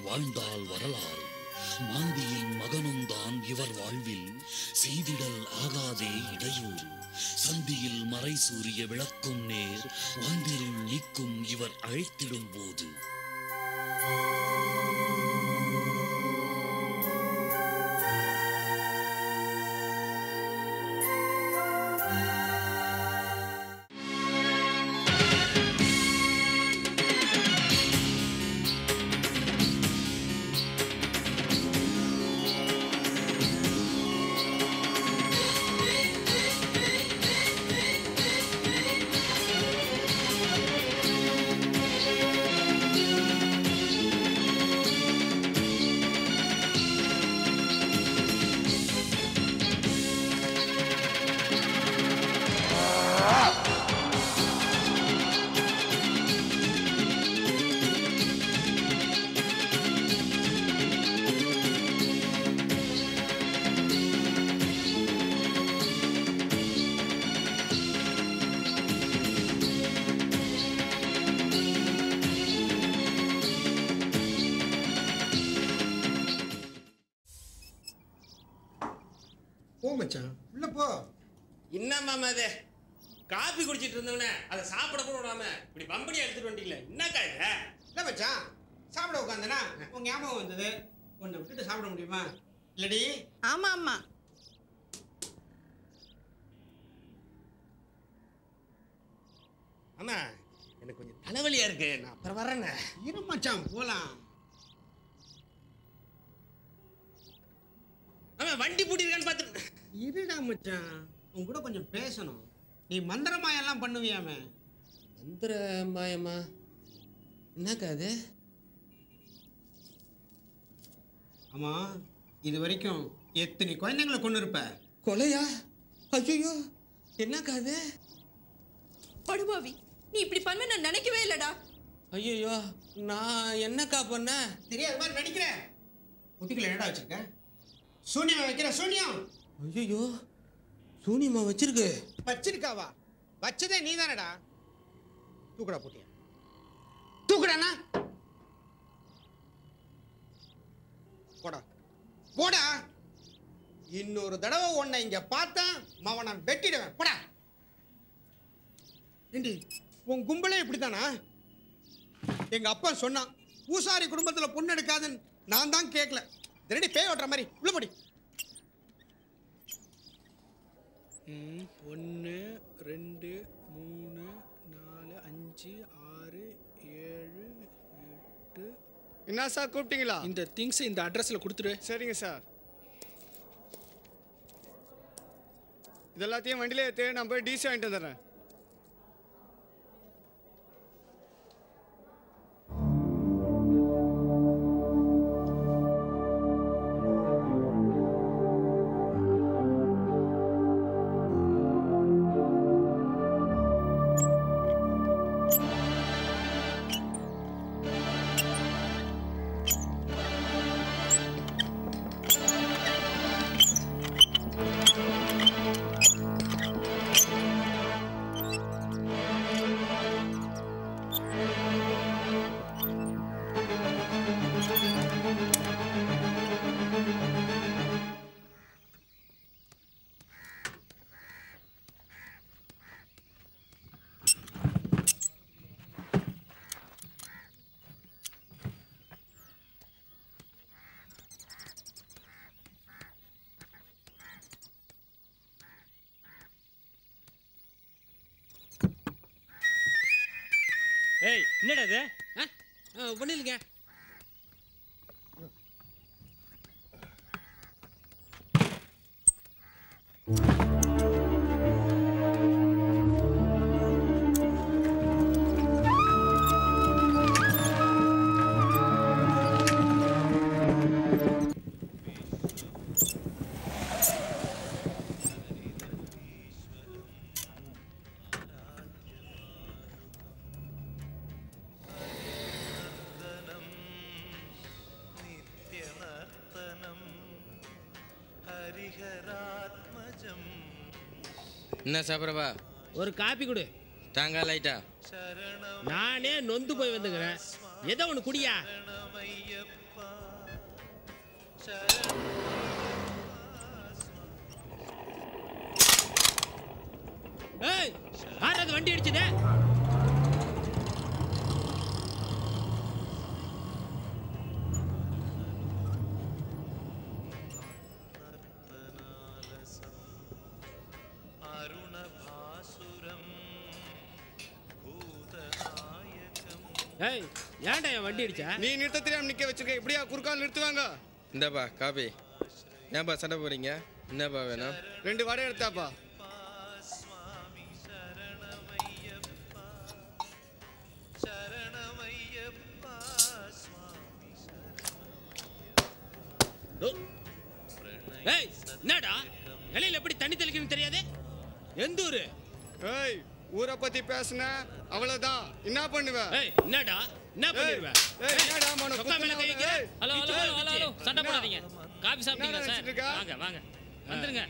வாழ்ந்தால் வரலாறு மாந்தியின் மகனும் தான் இவர் வாழ்வில் செய்திடல் ஆகாதே இடையூறு சந்தியில் மறை சூரிய விளக்கும் நேர் வந்திருள் நீக்கும் இவர் அழைத்திடும் போது உள்ள போ. என்ன மாமா அது காபி குடிச்சிட்டு இருந்தவனே அதை சாப்பிட கூட விடாம இப்படி பம்படி எடுத்துட்டு வந்துட்டீங்களே என்ன காய்ல இல்ல மச்சான் சாப்பிட உட்காந்தனா உங்க ஞாபகம் வந்தது உன்னை விட்டுட்டு சாப்பிட முடியுமா இல்லடி? ஆமா ஆமா ஆமா எனக்கு கொஞ்சம் தலைவலியா இருக்கு நான் அப்புறம் வரேன்னு இரு மச்சான் போலாம். ஆமா வண்டி பூட்டிருக்கான்னு பார்த்து இருடா மச்சான் உன் கூட கொஞ்சம் பேசணும். நீ மந்திரமாயெல்லாம் பண்ணுவியாமே? மந்திர மாயமா என்னக்கா அது? ஆமா இது வரைக்கும் எத்தனை குழந்தைங்களை கொண்டு இருப்ப? கொலையா? ஐயோ என்னக்கா அது? படுபாவி நீ இப்படி பண்ண நான் நினைக்கவே இல்லடா. ஐயோ நான் என்னக்கா பண்ண? தெரியாத மாதிரி நடிக்கிறேன். குட்டிகளை என்னடா வச்சிருக்க? சூனியம் வைக்கிற சூனியம். ஐயோ சூனியமா வச்சிருக்கு? வச்சிருக்காவா? வச்சதே நீ தானடா. தூக்குடா போட்டியா தூக்குடாண்ணா. போடா போடா. இன்னொரு தடவை உன்னை இங்க பார்த்தேன் மவனை வெட்டிடுவேன். போடா. ஏண்டி உன் கும்பலே இப்படித்தானா? எங்க அப்பா சொன்னான் பூசாரி குடும்பத்துல பொண்ணு எடுக்காதுன்னு. நான் தான் கேட்கல. ரெடி பேய் ஓட்டுற மாதிரி உள்ள போடி. 1 2 3 4 5 6 7 8. என்ன சார் கூப்பிட்டீங்களா? இந்த திங்ஸ் இந்த அட்ரஸ்ல கொடுத்துரு. சரிங்க சார். இதெல்லாத்தையும் வண்டியில ஏற்று நான் போய் டிசி வாங்கிட்டு வந்துடுறேன். ஏய் என்னடா இது? ஒன்றும் இல்லைங்க. என்ன சாப்பிட்றப்பா? ஒரு காப்பி கொடு. தாங்க லைட்டா. நானே நொந்து போய் வந்துக்கிறேன். ஏதோ ஒன்று குடியா. ஏய் யாராவது வண்டி அடிச்சதே? ஏய் ஏன்டா என் வண்டி அடிச்சா? நீ நிறுத்த தெரியாம நிக்க வச்சிருக்க. இப்படியா குறுக்கால் நிறுத்துவாங்க? இந்தாப்பா காபி. ஏன்பா சண்டை போறீங்க? என்னப்பா வேணும்? 2 வடை எடுத்தாப்பா. ஏய் என்னடா இலையில எப்படி தண்ணி தெளிக்கணும்னு தெரியாது? எந்த ஊரு? ஏய் ஊரை பத்தி பேசுன அவ்வளவுதான். என்ன பண்ணுவ? ஏய் என்னடா என்ன பண்ணிடுவ? ஏய் என்னடா மன சொக்கா மேல கை வைக்கிற? ஹலோ ஹலோ ஹலோ ஹலோ சண்டை போடாதீங்க. காபி சாப்பிட்டீங்களா சார்? வாங்க வாங்க வந்துருங்க.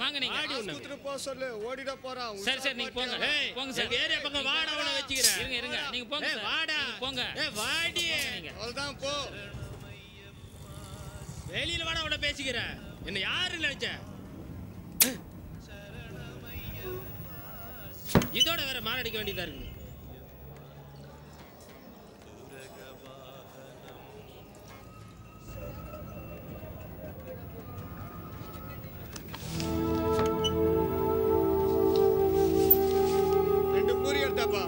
வாங்க நீங்க. ஆஸ்பத்திரி போ சொல்லு. ஓடிட போறான். சரி சரி நீங்க போங்க. ஏய் போங்க சார். ஏரியா பக்கம் வாடா அவன வெச்சிக்கிறேன். இருங்க இருங்க நீங்க போங்க ஏய் சார். வாடா நீங்க போங்க. ஏய் வாடி. அவ்வளவுதான் போ. வெளியில வாடா அவன பேசிக்கிறேன். என்ன யாரு நினைச்ச? இதோட வேற மாரடிக்க வேண்டியதா இருக்கு. எடுத்தாப்பா.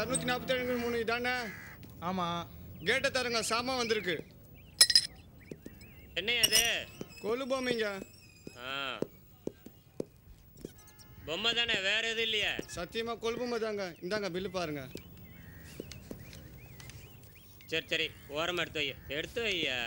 247 இதானே? ஆமாம். கேட்டை தரங்க, சாமான் வந்திருக்கு. என்ன அது? கொலு பொம்மைங்க. பொம்மை தானே, வேற எதுவும் இல்லையா? சத்தியமா கொலு பொம்மை தாங்க. இந்தாங்க பில்லு பாருங்க. சரி சரி, ஓரமாக எடுத்து வையா.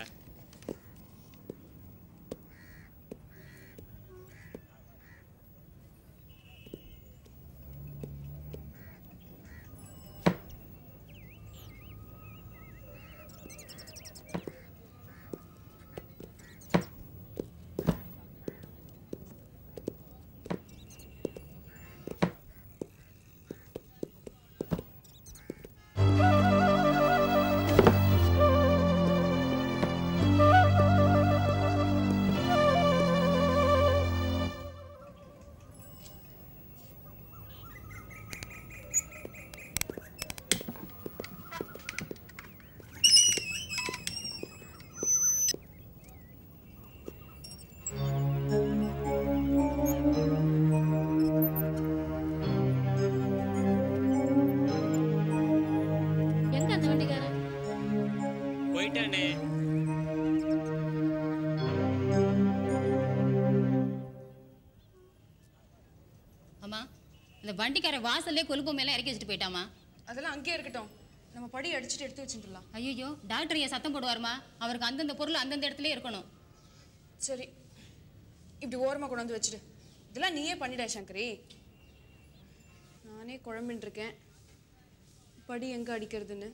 போயிட்டானே. அம்மா, இந்த வண்டிக்கார வாசல்லே கொழுப்பு மேல இறக்கி வச்சுட்டு போயிட்டாமா. அதெல்லாம் அங்கேயே இருக்கட்டும். நம்ம படி அடிச்சுட்டு எடுத்து வச்சுட்டுலாம். ஐயோ, டாக்டர் ஏன் சத்தம் போடுவாருமா? அவருக்கு அந்தந்த பொருள் அந்தந்த இடத்துல இருக்கணும். சரி, இப்படி ஓரமாக கொண்டு வந்து வச்சுடு. இதெல்லாம் நீயே பண்ணிட சங்கரி. நானே குழம்பின்னு இருக்கேன், படி எங்கே அடிக்கிறதுன்னு.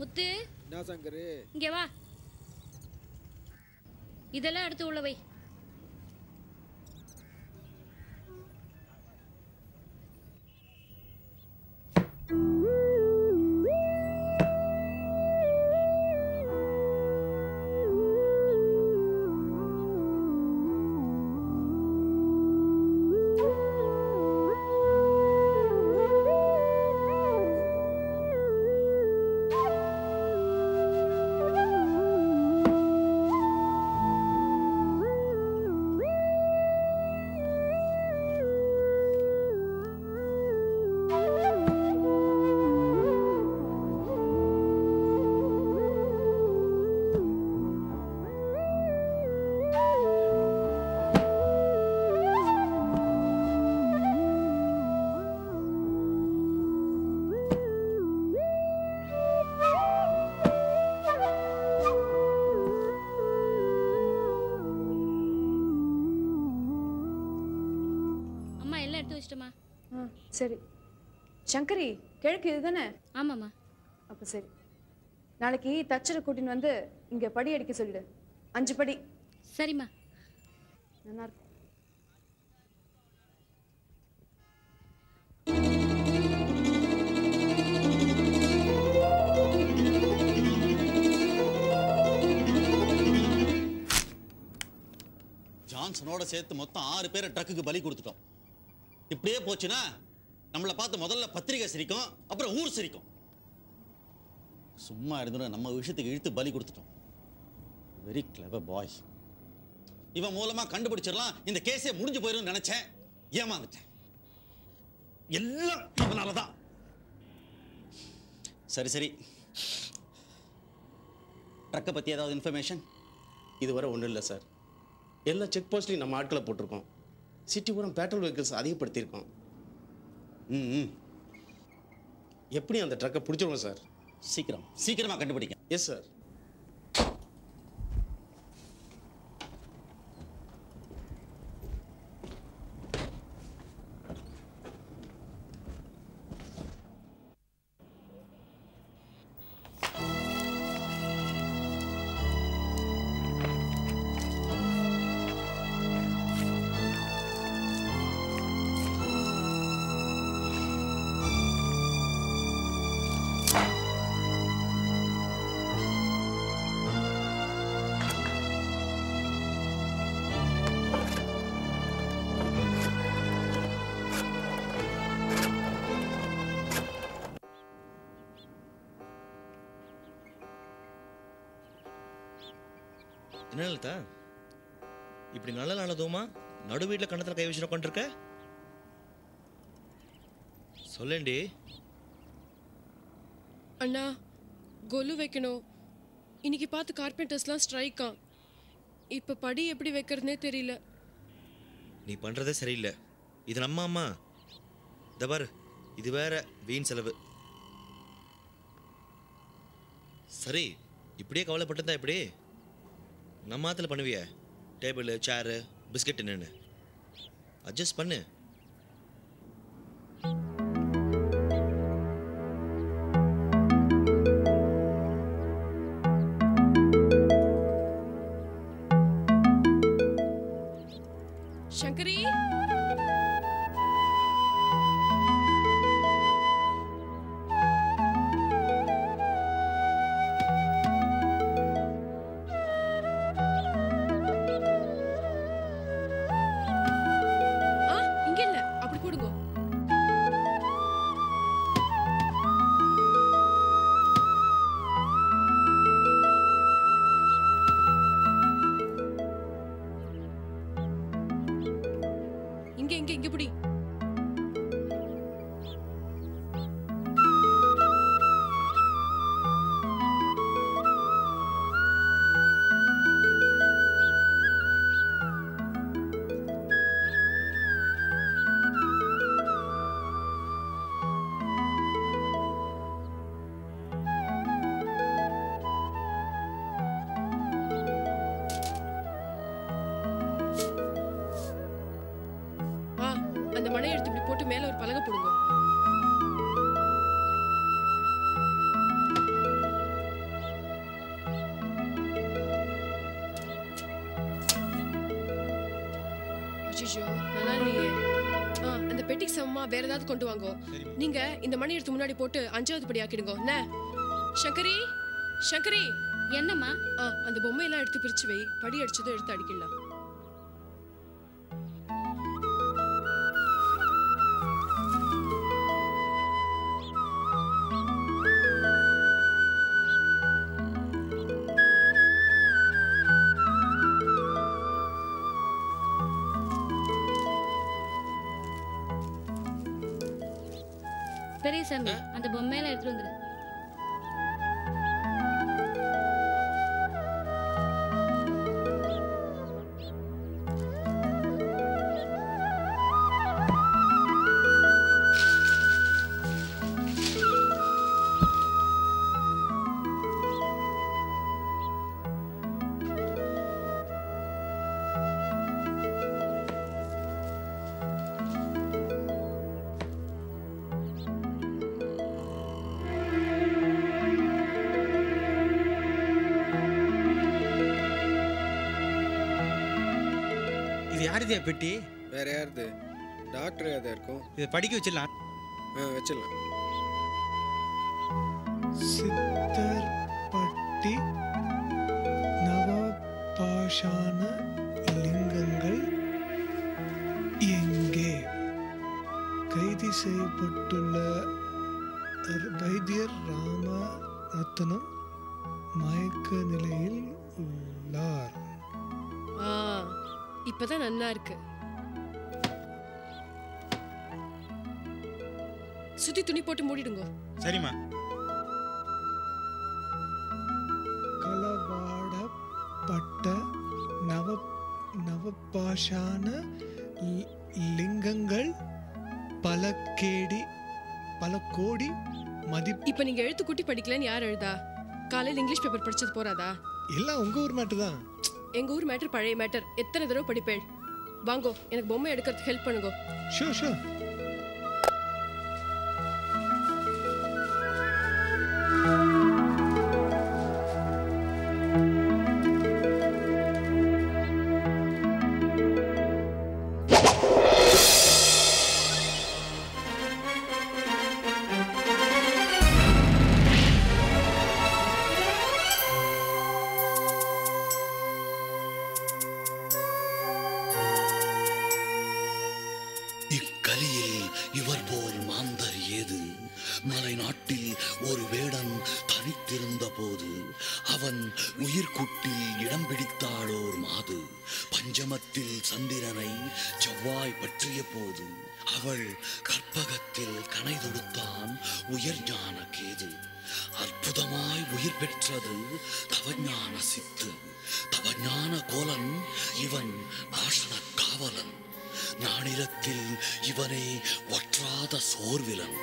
முத்து, என்ன சங்கரு? இங்கே வா. இதெல்லாம் எடுத்து உள்ள வை. சரி சங்கரி, கிழக்கு இதுதானே? ஆமாம்மா. அப்போ சரி, நாளைக்கு தச்சரை கூட்டின்னு வந்து இங்கே படி அடிக்க சொல்லிடு. 5 படி. சரிம்மா. நல்லா இருக்கும். ஜான்சனோட சேர்த்து மொத்தம் 6 பேரை ட்ரக்குக்கு பலி கொடுத்துட்டோம். இப்படியே போச்சுன்னா நம்மளை பார்த்து முதல்ல பத்திரிகை சிரிக்கும், அப்புறம் ஊர் சிரிக்கும். சும்மா இருந்தோம், நம்ம விஷயத்துக்கு இழுத்து பலி கொடுத்துட்டோம். வெரி கிளவர் பாய். இவன் மூலமா கண்டுபிடிச்சிடலாம், இந்த கேஸே முடிஞ்சு போயிடும் நினைச்சேன். ஏமாந்துட்டேன். எல்லாம் இவனாலதான். சரி சரி, ட்ரக்கை பத்தி ஏதாவது இன்ஃபர்மேஷன்? இதுவரை ஒன்றும் இல்லை சார். எல்லா செக் போஸ்ட்லையும் நம்ம ஆட்களை போட்டிருக்கோம். சிட்டி பூரா பெட்ரோல் வெஹிக்கிள்ஸ் அதிகப்படுத்தியிருக்கோம். எப்படி அந்த ட்ரக்கை பிடிச்சிருவோம் சார்? சீக்கிரமா கண்டுபிடிங்க. Yes sir. என்ன லலிதா, இப்படி நல்ல நல்லதுமா நடு வீட்டில் கண்ணத்தில் கை வச்சு உட்காந்துருக்க? சொல்லேண்டி. அண்ணா கொலு வைக்கணும். இன்னைக்கு பார்த்து கார்பெண்டர்ஸ்லாம் ஸ்ட்ரைக்கா. இப்போ படி எப்படி வைக்கிறதுனே தெரியல. நீ பண்ணுறதே சரியில்லை. இது நம்ம அம்மா. இதை பாரு, இது வேற வீண் செலவு. சரி, இப்படியே கவலைப்பட்டிருந்தா எப்படி? நம்ம ஆற்றுல பண்ணுவிய டேபிள், சேரு, பிஸ்கட் என்னன்னு அட்ஜஸ்ட் பண்ணு. சங்கரி, இங்க இல்ல, அப்படி போடுங்க. இங்க இங்க இங்க புடி. அந்த மணை எடுத்து இப்படி போட்டு மேல ஒரு பலகை போடுங்க. அச்சோ, நல்லா இல்லையே. அந்த பெட்டிக்கு சமமா வேற ஏதாவது கொண்டு வாங்க. நீங்க இந்த மணி எடுத்து முன்னாடி போட்டு 5வது படி ஆக்கிடுங்க. என்ன சங்கரி, சங்கரி. என்னம்மா? அந்த பொம்மையெல்லாம் எடுத்து பிரிச்சு வை. படி அடிச்சதும் எடுத்து அடிக்கலாம். பெரியசாமி, அந்த பொம்மையெல்லாம் எடுத்துட்டு வந்துரு. இது யாருதியா பெட்டி? வேற யாருது? டாக்டர் எதா இருக்கும். இதை படிக்க வச்சிடலாம். வச்சிடலாம். சித்தர்பட்டி நவபாஷான லிங்கங்கள் எங்கே? கைது செய்யப்பட்டுள்ள வைத்தியர் ராமரத்னம் மயக்க நிலையில் உள்ளார். இப்பதான் நல்லா இருக்கு. சுத்தி துணி போட்டு மூடிடுங்க. சரிம்மா. களவாடப்பட்ட நவபாஷான லிங்கங்கள் பல கோடி மதிப்பு. இப்ப நீங்க எழுத்து கூட்டி படிக்கலன்னு யார் எழுதா? காலையில் இங்கிலீஷ் பேப்பர் படிச்சது போறாதா? எல்லாம் உங்க ஊர் மேட்டர் தான். எங்க ஊர் மேட்டர் பழைய மேட்டர். எத்தனை தடவை படிப்பேள்? வாங்கோ, எனக்கு பொம்மை எடுக்கிறதுக்கு ஹெல்ப் பண்ணுங்க. Sure sure. இக்கலிய பஞ்சமத்தில் சந்திரனை செவ்வாய் பற்றிய போது அவள் கற்பகத்தில் கனை தொடுத்தான் உயர் ஞான கேது. அற்புதமாய் உயிர் பெற்றது தவஞான சித்து. தவஞான கோலன் இவன் பாஷண காவலன். நானிலத்தில் இவனே வற்றாத சோர்விலன்.